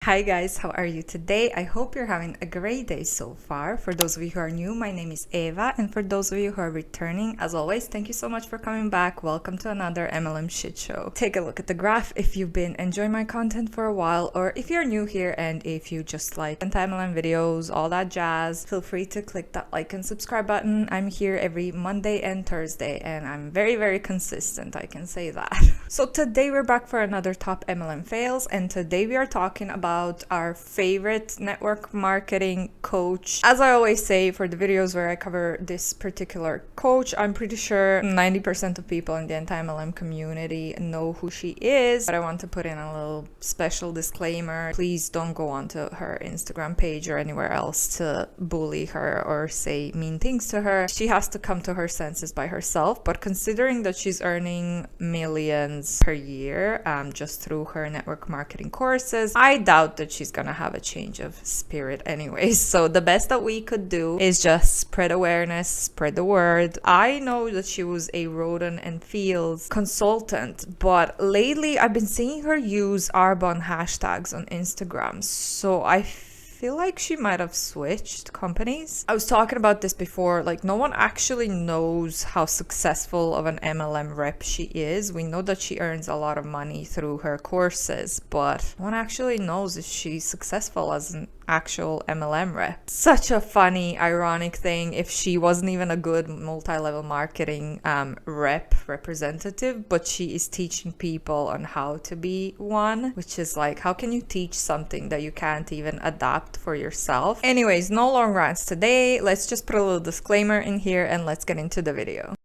Hi guys, how are you today? I hope you're having a great day so far. For those of you who are new, my name is Eva, and for those of you who are returning, as always, thank you so much for coming back. Welcome to another MLM shit show. Take a look at the graph if you've been enjoying my content for a while, or if you're new here and if you just like anti-MLM videos, all that jazz, feel free to click that like and subscribe button. I'm here every Monday and Thursday, and I'm very consistent, I can say that. So today we're back for another top MLM fails, and today we are talking about our favorite network marketing coach. As I always say for the videos where I cover this particular coach, I'm pretty sure 90% of people in the anti-MLM community know who she is, but I want to put in a little special disclaimer. Please don't go onto her Instagram page or anywhere else to bully her or say mean things to her. She has to come to her senses by herself, but considering that she's earning millions per year just through her network marketing courses, I doubt that she's gonna have a change of spirit anyways. So the best that we could do is just spread awareness, spread the word. I know that she was a Rodan and Fields consultant, but lately I've been seeing her use Arbonne hashtags on Instagram, so I feel like she might have switched companies. I was talking about this before, like no one actually knows how successful of an MLM rep she is. We know that she earns a lot of money through her courses, but no one actually knows if she's successful as an actual MLM rep. Such a funny, ironic thing if she wasn't even a good multi-level marketing representative, but she is teaching people on how to be one, which is like, how can you teach something that you can't even adapt for yourself? Anyways, no long rants today. Let's just put a little disclaimer in here and let's get into the video.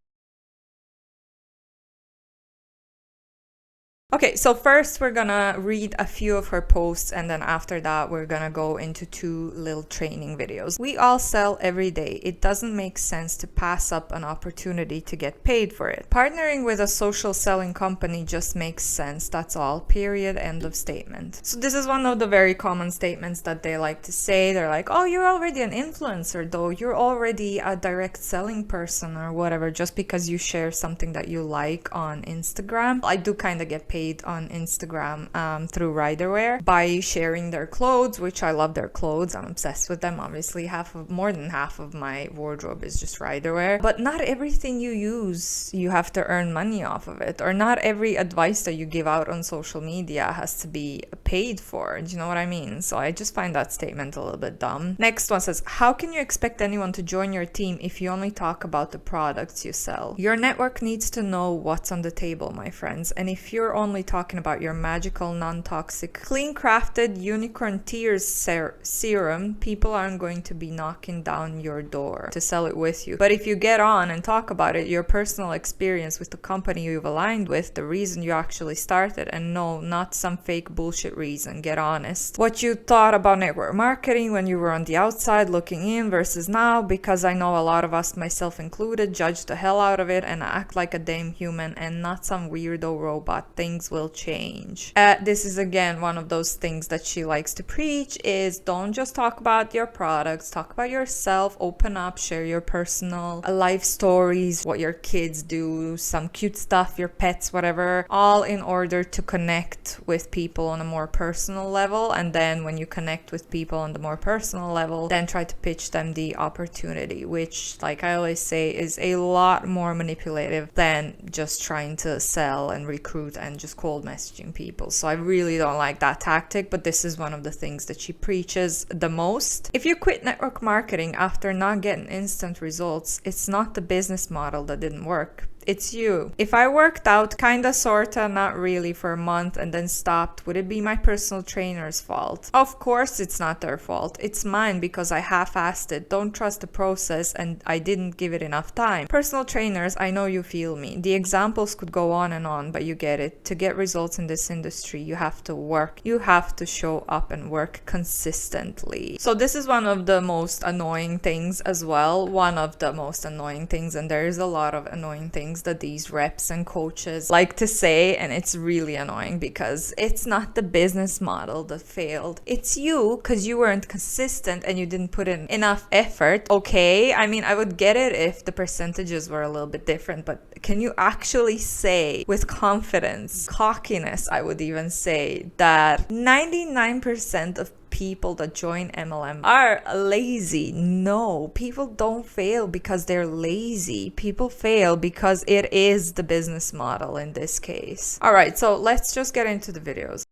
Okay, so first we're gonna read a few of her posts, and then after that we're gonna go into two little training videos. We all sell every day. It doesn't make sense to pass up an opportunity to get paid for it. Partnering with a social selling company just makes sense. That's all. Period. End of statement. So this is one of the very common statements that they like to say. They're like, oh, you're already an influencer though. You're already a direct selling person or whatever, just because you share something that you like on Instagram. I do kind of get paid on Instagram through RYDERWEAR by sharing their clothes, which I love their clothes. I'm obsessed with them. Obviously, more than half of my wardrobe is just RYDERWEAR. But not everything you use, you have to earn money off of it, or not every advice that you give out on social media has to be paid for. Do you know what I mean? So I just find that statement a little bit dumb. Next one says, how can you expect anyone to join your team if you only talk about the products you sell? Your network needs to know what's on the table, my friends. And if you're only talking about your magical, non-toxic, clean-crafted unicorn tears serum, people aren't going to be knocking down your door to sell it with you. But if you get on and talk about it, your personal experience with the company you've aligned with, the reason you actually started, and no, not some fake bullshit reason, get honest. What you thought about network marketing when you were on the outside looking in versus now, because I know a lot of us, myself included, judge the hell out of it and act like a damn human and not some weirdo robot. Things will change. This is again one of those things that she likes to preach, is don't just talk about your products, talk about yourself, open up, share your personal life stories, what your kids do, some cute stuff, your pets, whatever, all in order to connect with people on a more personal level. And then when you connect with people on the more personal level, then try to pitch them the opportunity, which, like I always say, is a lot more manipulative than just trying to sell and recruit and just cold messaging people. So I really don't like that tactic, but this is one of the things that she preaches the most. If you quit network marketing after not getting instant results, it's not the business model that didn't work. It's you. If I worked out kinda, sorta, not really for a month and then stopped, would it be my personal trainer's fault? Of course it's not their fault. It's mine because I half-assed it, don't trust the process, and I didn't give it enough time. Personal trainers, I know you feel me. The examples could go on and on, but you get it. To get results in this industry, you have to work. You have to show up and work consistently. So this is one of the most annoying things as well. One of the most annoying things, and there is a lot of annoying things things that these reps and coaches like to say, and it's really annoying because it's not the business model that failed. It's you, because you weren't consistent and you didn't put in enough effort. Okay, I mean, I would get it if the percentages were a little bit different, but can you actually say with confidence, cockiness, I would even say, that 99% of people that join MLM are lazy? No, people don't fail because they're lazy. People fail because it is the business model in this case. All right, so let's just get into the videos.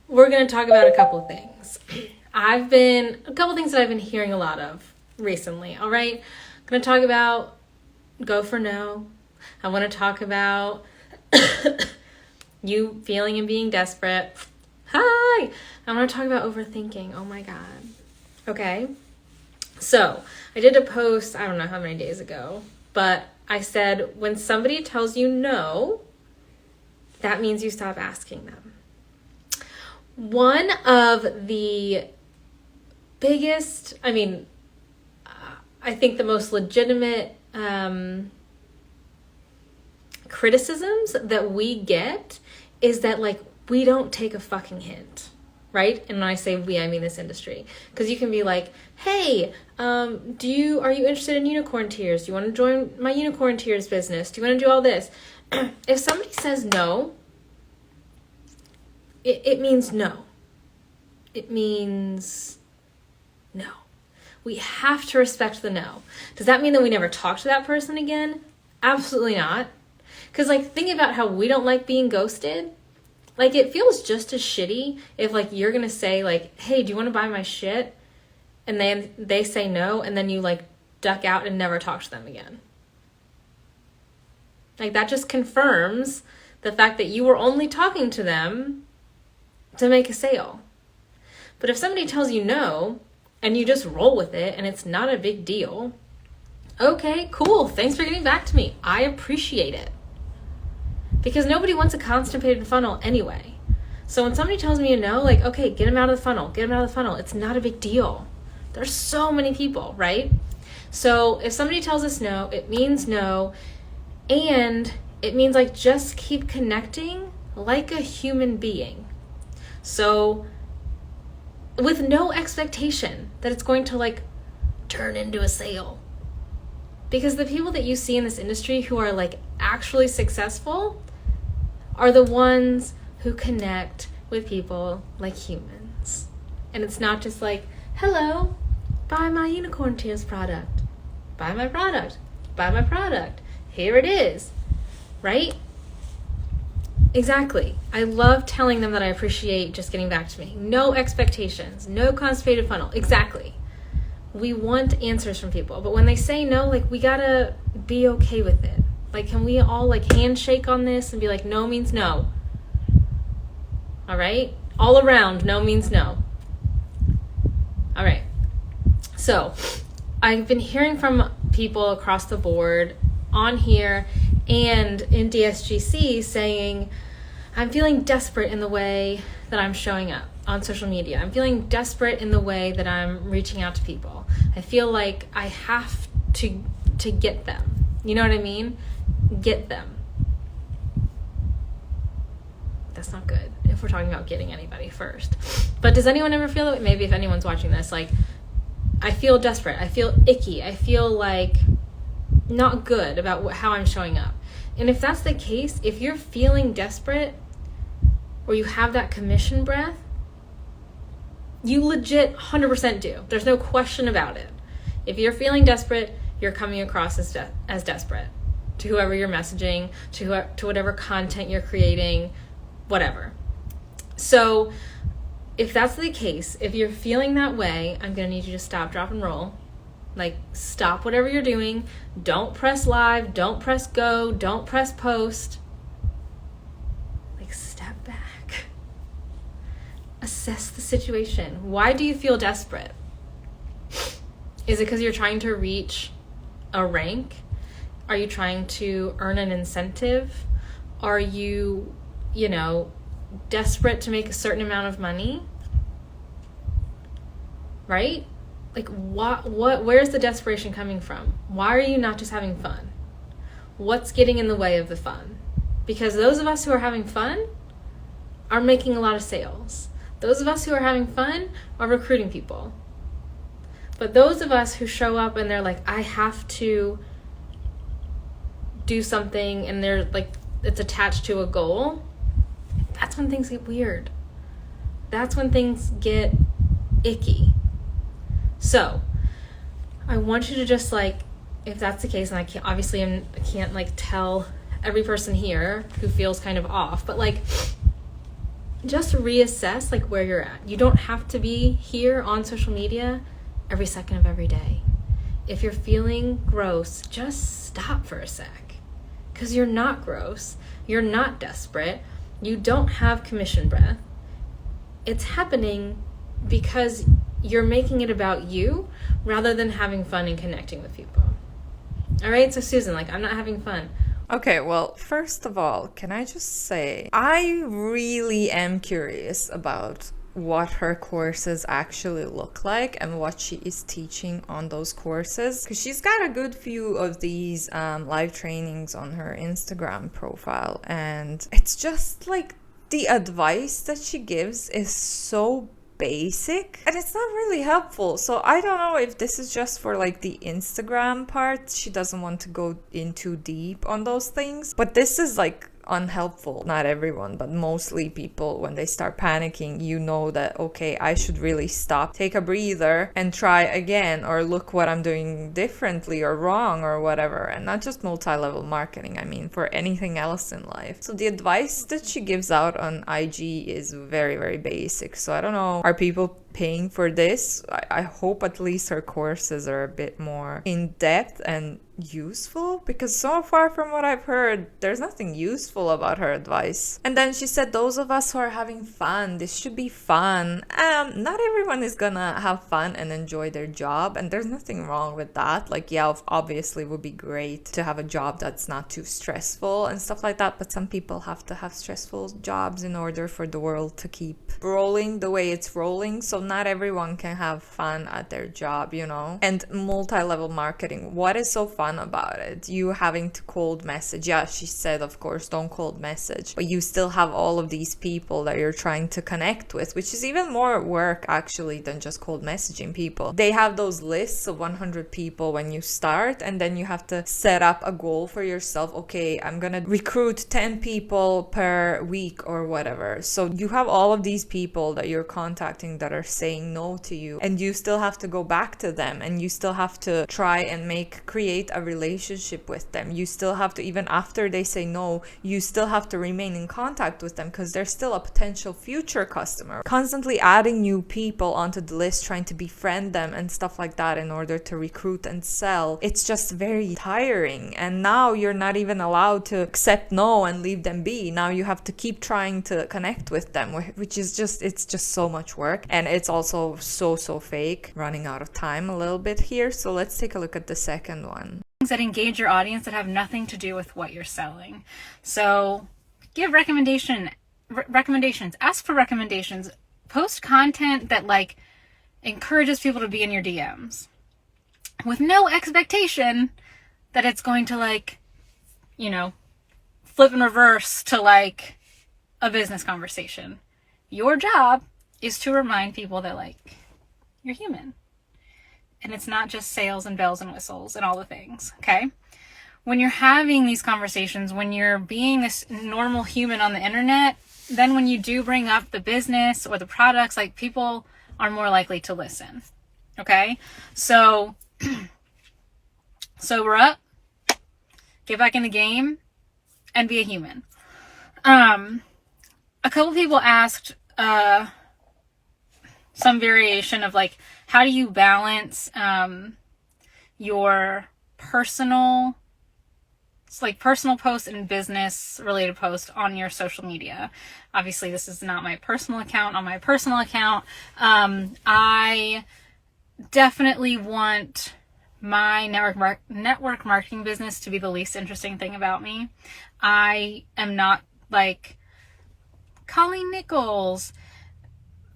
We're going to talk about a couple of things. A couple things that I've been hearing a lot of recently. All right, I'm going to talk about go for no. I want to talk about you feeling and being desperate. Hi! I want to talk about overthinking. Oh my God. Okay. So I did a post, I don't know how many days ago, but I said, when somebody tells you no, that means you stop asking them. One of the biggest, I think the most legitimate criticisms that we get is that, like, we don't take a fucking hint, right? And when I say we, I mean this industry. Because you can be like, hey, are you interested in unicorn tears? Do you want to join my unicorn tears business? Do you want to do all this? If somebody says no, it means no. It means no. We have to respect the no. Does that mean that we never talk to that person again? Absolutely not. Because, like, think about how we don't like being ghosted. Like, it feels just as shitty if, like, you're going to say, like, hey, do you want to buy my shit? And then they say no, and then you, like, duck out and never talk to them again. Like, that just confirms the fact that you were only talking to them to make a sale. But if somebody tells you no, and you just roll with it, and it's not a big deal, okay, cool, thanks for getting back to me. I appreciate it. Because nobody wants a constipated funnel anyway. So when somebody tells me a no, like, okay, get them out of the funnel, get them out of the funnel. It's not a big deal. There's so many people, right? So if somebody tells us no, it means no. And it means, like, just keep connecting like a human being. So with no expectation that it's going to, like, turn into a sale. Because the people that you see in this industry who are, like, actually successful are the ones who connect with people like humans. And it's not just like, hello, buy my unicorn tears product. Buy my product. Buy my product. Here it is. Right? Exactly. I love telling them that I appreciate just getting back to me. No expectations. No constipated funnel. Exactly. We want answers from people. But when they say no, like, we gotta be okay with it. Like, can we all, like, handshake on this and be like, no means no? All right? All around, no means no. All right. So I've been hearing from people across the board on here and in DSGC saying, I'm feeling desperate in the way that I'm showing up on social media. I'm feeling desperate in the way that I'm reaching out to people. I feel like I have to get them. You know what I mean? Get them. That's not good if we're talking about getting anybody first. But does anyone ever feel that? Maybe if anyone's watching this, like, I feel desperate. I feel icky. I feel like not good about how I'm showing up. And if that's the case, if you're feeling desperate or you have that commission breath, you legit 100% do. There's no question about it. If you're feeling desperate, you're coming across as desperate to whoever you're messaging, to whatever content you're creating, whatever. So if that's the case, if you're feeling that way, I'm going to need you to stop, drop, and roll. Like, stop whatever you're doing. Don't press live. Don't press go. Don't press post. Like, step back. Assess the situation. Why do you feel desperate? Is it because you're trying to reach a rank? Are you trying to earn an incentive? Are you, desperate to make a certain amount of money? Right? Like, where's the desperation coming from? Why are you not just having fun? what's getting in the way of the fun. Because those of us who are having fun are making a lot of sales. Those of us who are having fun are recruiting people. But those of us who show up and they're like, I have to do something, and they're like, it's attached to a goal, that's when things get weird. That's when things get icky. So I want you to just like, if that's the case, and I can't like tell every person here who feels kind of off, but like just reassess like where you're at. You don't have to be here on social media every second of every day. If you're feeling gross, just stop for a sec, because you're not gross, you're not desperate, you don't have commission breath. It's happening because you're making it about you rather than having fun and connecting with people. All right, so Susan, like, I'm not having fun. Okay, well, first of all, can I just say, I really am curious about what her courses actually look like and what she is teaching on those courses, because she's got a good few of these live trainings on her Instagram profile, and it's just like the advice that she gives is so basic and it's not really helpful. So I don't know if this is just for like the Instagram part. She doesn't want to go in too deep on those things, but this is like unhelpful. Not everyone, but mostly people, when they start panicking, you know that, okay, I should really stop, take a breather and try again, or look what I'm doing differently or wrong or whatever. And not just multi-level marketing, I mean for anything else in life. So the advice that she gives out on IG is very, very basic. So I don't know, are people paying for this? I hope at least her courses are a bit more in-depth and useful, because so far from what I've heard, there's nothing useful about her advice. And then she said, those of us who are having fun, this should be fun. Not everyone is gonna have fun and enjoy their job, and there's nothing wrong with that. Like, yeah, obviously it would be great to have a job that's not too stressful and stuff like that, but some people have to have stressful jobs in order for the world to keep rolling the way it's rolling. So not everyone can have fun at their job, you know. And multi-level marketing, what is so fun about it? You having to cold message. Yeah, she said, of course, don't cold message, but you still have all of these people that you're trying to connect with, which is even more work actually than just cold messaging people. They have those lists of 100 people when you start, and then you have to set up a goal for yourself. Okay, I'm gonna recruit 10 people per week or whatever. So you have all of these people that you're contacting that are saying no to you, and you still have to go back to them, and you still have to try and create a relationship with them. You still have to, even after they say no, you still have to remain in contact with them because they're still a potential future customer. Constantly adding new people onto the list, trying to befriend them and stuff like that in order to recruit and sell. It's just very tiring. And now you're not even allowed to accept no and leave them be. Now you have to keep trying to connect with them, which is just, it's just so much work. And it's also so fake. Running out of time a little bit here. So let's take a look at the second one. That engage your audience that have nothing to do with what you're selling. So give recommendations, ask for recommendations, post content that like encourages people to be in your DMs with no expectation that it's going to like, you know, flip and reverse to like a business conversation. Your job is to remind people that like you're human. And it's not just sales and bells and whistles and all the things, okay? When you're having these conversations, when you're being this normal human on the internet, then when you do bring up the business or the products, like people are more likely to listen, okay? So sober up, get back in the game, and be a human. A couple people asked some variation of like, how do you balance your personal posts and business related posts on your social media? Obviously, this is not my personal account. On my personal account, I definitely want my network marketing business to be the least interesting thing about me. I am not like Colleen Nichols,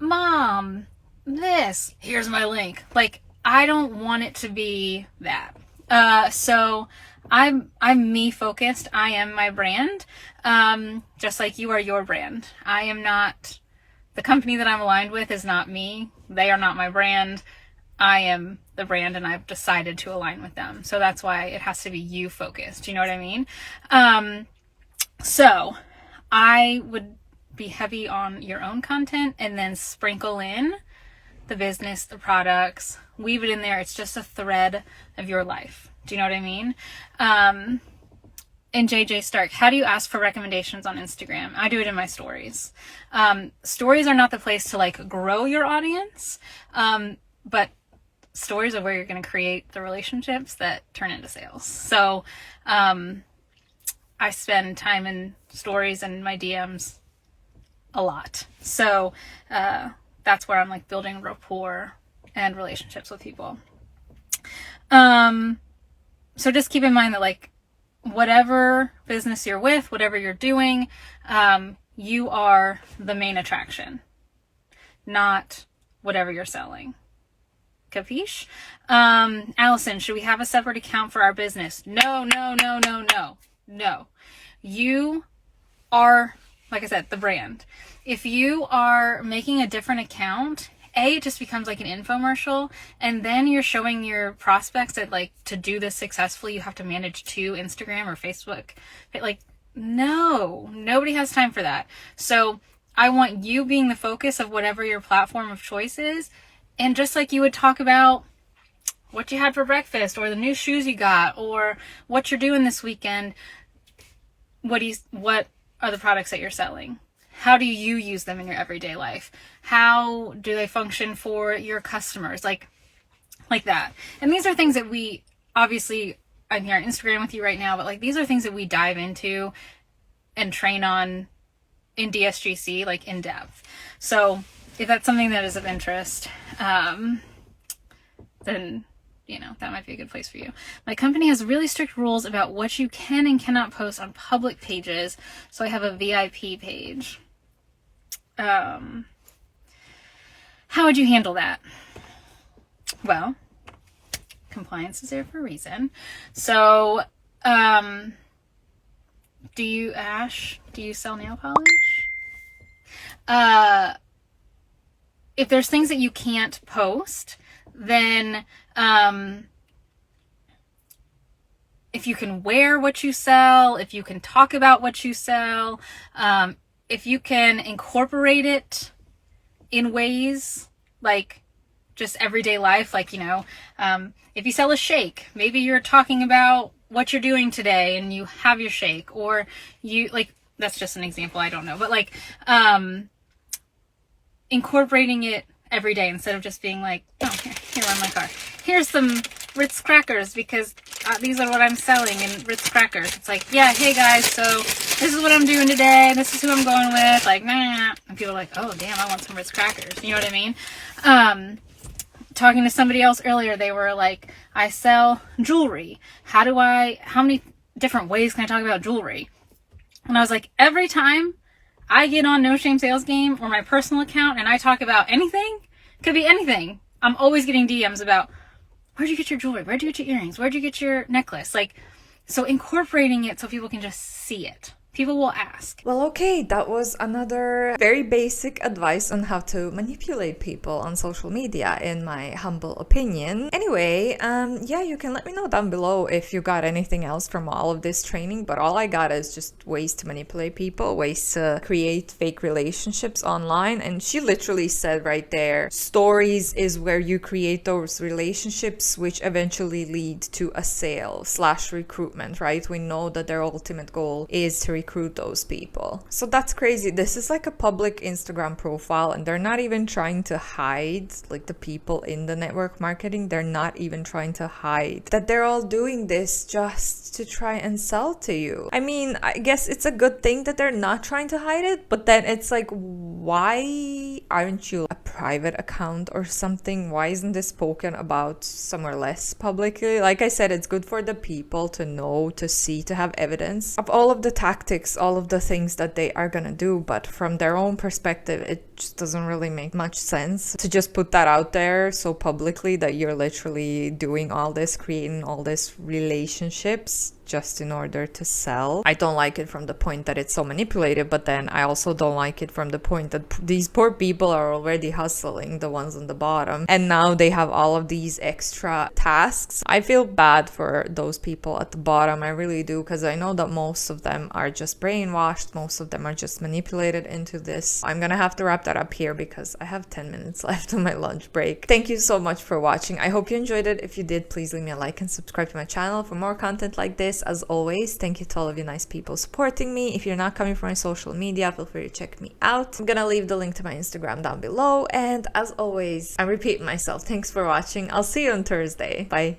mom, this, here's my link. Like, I don't want it to be that. So I'm me focused. I am my brand. Just like you are your brand. I am not, the company that I'm aligned with is not me. They are not my brand. I am the brand, and I've decided to align with them. So that's why it has to be you focused. You know what I mean? So I would be heavy on your own content and then sprinkle in the business, the products, weave it in there. It's just a thread of your life. Do you know what I mean? And JJ Stark, how do you ask for recommendations on Instagram? I do it in my stories. Stories are not the place to like grow your audience, but stories are where you're going to create the relationships that turn into sales. So I spend time in stories and my DMs a lot. So that's where I'm like building rapport and relationships with people. So just keep in mind that like whatever business you're with, whatever you're doing, you are the main attraction, not whatever you're selling. Capiche? Allison, should we have a separate account for our business? No. You are, like I said, the brand. If you are making a different account, it just becomes like an infomercial, and then you're showing your prospects that like to do this successfully, you have to manage 2 Instagram or Facebook. Like, no, nobody has time for that. So I want you being the focus of whatever your platform of choice is. And just like you would talk about what you had for breakfast or the new shoes you got or what you're doing this weekend, what are the products that you're selling? How do you use them in your everyday life? How do they function for your customers? Like that. And these are things that we, obviously, I'm here on Instagram with you right now, but like these are things that we dive into and train on in DSGC, like in depth. So if that's something that is of interest, then, that might be a good place for you. My company has really strict rules about what you can and cannot post on public pages. So I have a VIP page. How would you handle that? Well, compliance is there for a reason. So, do you sell nail polish? If there's things that you can't post, then if you can wear what you sell, if you can talk about what you sell, if you can incorporate it in ways like just everyday life, like, if you sell a shake, maybe you're talking about what you're doing today and you have your shake, or that's just an example, I don't know, but incorporating it every day instead of just being like, oh, here on my car, here's some Ritz crackers because these are what I'm selling in Ritz crackers. It's like, yeah, hey guys, so this is what I'm doing today, this is who I'm going with, like, nah. And people are like, oh damn, I want some Ritz crackers. You know what I mean? Talking to somebody else earlier, they were like, I sell jewelry. How many different ways can I talk about jewelry? And I was like, every time I get on No Shame Sales Game or my personal account and I talk about anything, could be anything, I'm always getting DMs about, where'd you get your jewelry? Where'd you get your earrings? Where'd you get your necklace? So incorporating it so people can just see it. People will ask. Well, okay, that was another very basic advice on how to manipulate people on social media, in my humble opinion. Anyway, yeah, you can let me know down below if you got anything else from all of this training, but all I got is just ways to manipulate people, ways to create fake relationships online. And she literally said right there, stories is where you create those relationships, which eventually lead to a sale / recruitment, right? We know that their ultimate goal is to recruit those people. So that's crazy. This is like a public Instagram profile, and they're not even trying to hide, like the people in the network marketing, they're not even trying to hide that they're all doing this just to try and sell to you. I mean, I guess it's a good thing that they're not trying to hide it, but then it's like, why aren't you a private account or something? Why isn't this spoken about somewhere less publicly? Like I said, it's good for the people to know, to see, to have evidence of all of the tactics tactics, all of the things that they are gonna do, but from their own perspective, it just doesn't really make much sense to just put that out there so publicly that you're literally doing all this, creating all these relationships just in order to sell. I don't like it from the point that it's so manipulative, but then I also don't like it from the point that these poor people are already hustling, the ones on the bottom, and now they have all of these extra tasks. I feel bad for those people at the bottom, I really do, because I know that most of them are just brainwashed, most of them are just manipulated into this. I'm gonna have to wrap that up here because I have 10 minutes left on my lunch break. Thank you so much for watching. I hope you enjoyed it. If you did, please leave me a like and subscribe to my channel for more content like this. As always, thank you to all of you nice people supporting me. If you're not coming from my social media, feel free to check me out. I'm gonna leave the link to my Instagram down below, and as always, I'm repeating myself, thanks for watching. I'll see you on Thursday. Bye.